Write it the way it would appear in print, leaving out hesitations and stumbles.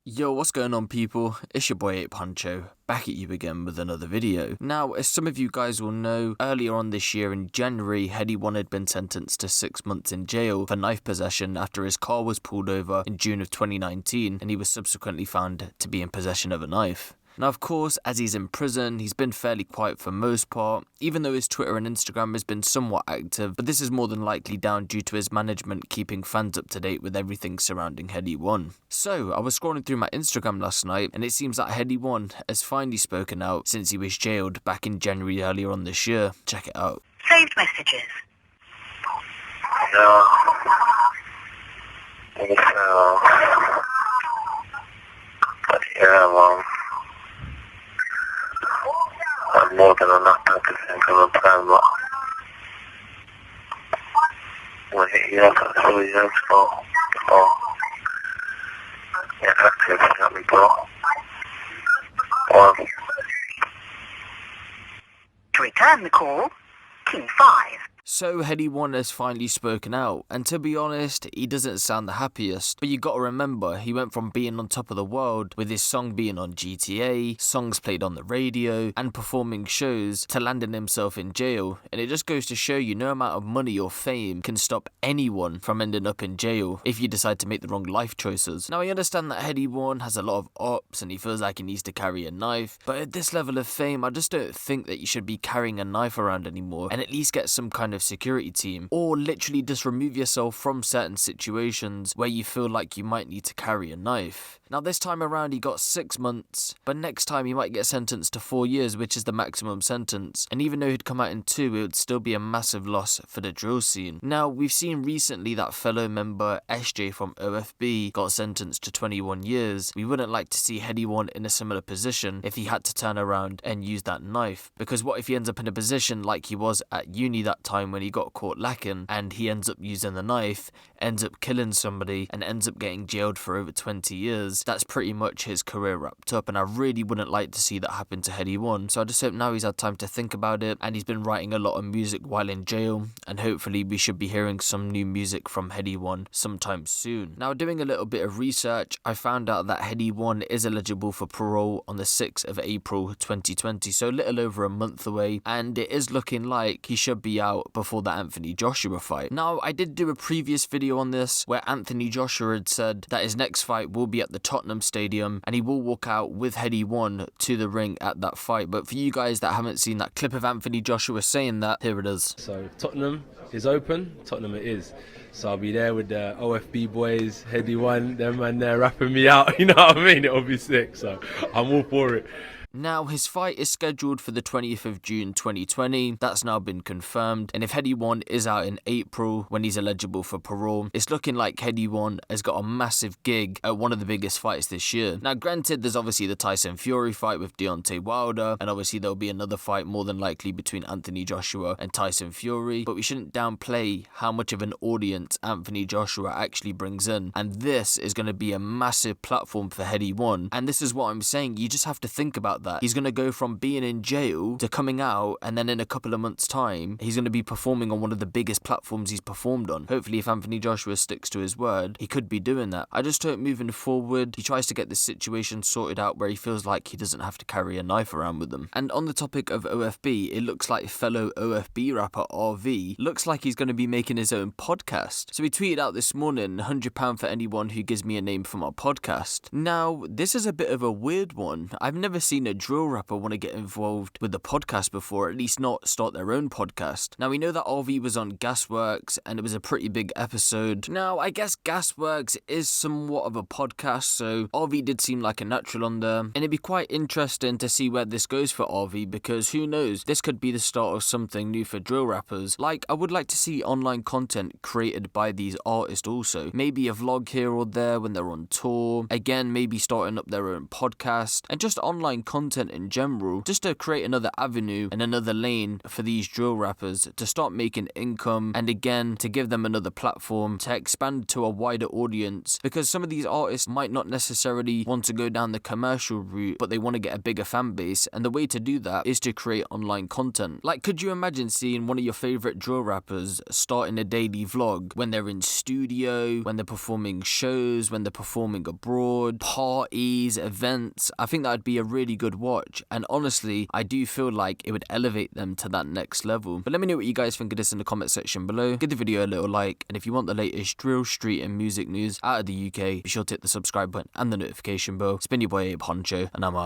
Yo, what's going on, people? It's your boy Huncho, back at you again with another video. Now, as some of you guys will know, earlier on this year in January, Headie had been sentenced to 6 months in jail for knife possession after his car was pulled over in June of 2019 and he was subsequently found to be in possession of a knife. Now, of course, as he's in prison, he's been fairly quiet for most part, even though his Twitter and Instagram has been somewhat active, but this is more than likely down due to his management keeping fans up to date with everything surrounding Headie 1. So, I was scrolling through my Instagram last night, and it seems that Headie 1 has finally spoken out since he was jailed back in January earlier on this year. Check it out. Saved messages. I'm more than enough to think of a plan, but when he has that 2 years for active that we got. To return the call, key 5. So Headie 1 has finally spoken out, and to be honest, he doesn't sound the happiest. But you gotta remember, he went from being on top of the world, with his song being on GTA, songs played on the radio, and performing shows, to landing himself in jail. And it just goes to show you no amount of money or fame can stop anyone from ending up in jail if you decide to make the wrong life choices. Now I understand that Headie 1 has a lot of ops and he feels like he needs to carry a knife, but at this level of fame, I just don't think that you should be carrying a knife around anymore, and at least get some kind of security team, or literally just remove yourself from certain situations where you feel like you might need to carry a knife. Now this time around he got 6 months, but next time he might get sentenced to 4 years, which is the maximum sentence, and even though he'd come out in 2, it would still be a massive loss for the drill scene. Now we've seen recently that fellow member SJ from OFB got sentenced to 21 years. We wouldn't like to see Headie 1 in a similar position if he had to turn around and use that knife, because what if he ends up in a position like he was at uni that time when he got caught lacking and he ends up using the knife, ends up killing somebody and ends up getting jailed for over 20 years. That's pretty much his career wrapped up, and I really wouldn't like to see that happen to Headie 1. So I just hope now he's had time to think about it, and he's been writing a lot of music while in jail, and hopefully we should be hearing some new music from Headie 1 sometime soon. Now doing a little bit of research, I found out that Headie 1 is eligible for parole on the 6th of April 2020, so a little over a month away, and it is looking like he should be out before the Anthony Joshua fight. Now I did do a previous video on this where Anthony Joshua had said that his next fight will be at the Tottenham Stadium and he will walk out with Headie 1 to the ring at that fight. But for you guys that haven't seen that clip of Anthony Joshua saying that, here it is. So Tottenham is open, Tottenham it is. So I'll be there with the OFB boys, Headie 1, them man there rapping me out, you know what I mean? It'll be sick, so I'm all for it. Now, his fight is scheduled for the 20th of June 2020, that's now been confirmed, and if Headie 1 is out in April when he's eligible for parole, it's looking like Headie 1 has got a massive gig at one of the biggest fights this year. Now granted, there's obviously the Tyson Fury fight with Deontay Wilder, and obviously there'll be another fight more than likely between Anthony Joshua and Tyson Fury, but we shouldn't downplay how much of an audience Anthony Joshua actually brings in, and this is going to be a massive platform for Headie 1, and this is what I'm saying, you just have to think about that. He's going to go from being in jail to coming out, and then in a couple of months time he's going to be performing on one of the biggest platforms he's performed on. Hopefully if Anthony Joshua sticks to his word, he could be doing that. I just hope moving forward he tries to get this situation sorted out where he feels like he doesn't have to carry a knife around with him. And on the topic of OFB, it looks like fellow OFB rapper RV looks like he's going to be making his own podcast. So he tweeted out this morning, £100 for anyone who gives me a name from our podcast. Now this is a bit of a weird one. I've never seen a drill rapper want to get involved with the podcast before, at least not start their own podcast. Now we know that RV was on Gasworks and it was a pretty big episode. Now I guess Gasworks is somewhat of a podcast, so RV did seem like a natural on there, and it'd be quite interesting to see where this goes for RV, because who knows, this could be the start of something new for drill rappers. Like, I would like to see online content created by these artists also, maybe a vlog here or there when they're on tour, again maybe starting up their own podcast, and just online content content in general, just to create another avenue and another lane for these drill rappers to start making income, and again to give them another platform to expand to a wider audience, because some of these artists might not necessarily want to go down the commercial route, but they want to get a bigger fan base, and the way to do that is to create online content. Like, could you imagine seeing one of your favorite drill rappers starting a daily vlog when they're in studio, when they're performing shows, when they're performing abroad, parties, events? I think that would be a really good watch, and honestly, I do feel like it would elevate them to that next level. But let me know what you guys think of this in the comment section below. Give the video a little like, and if you want the latest drill, street and music news out of the UK, be sure to hit the subscribe button and the notification bell. It's been your boy Abe Huncho, and I'm out.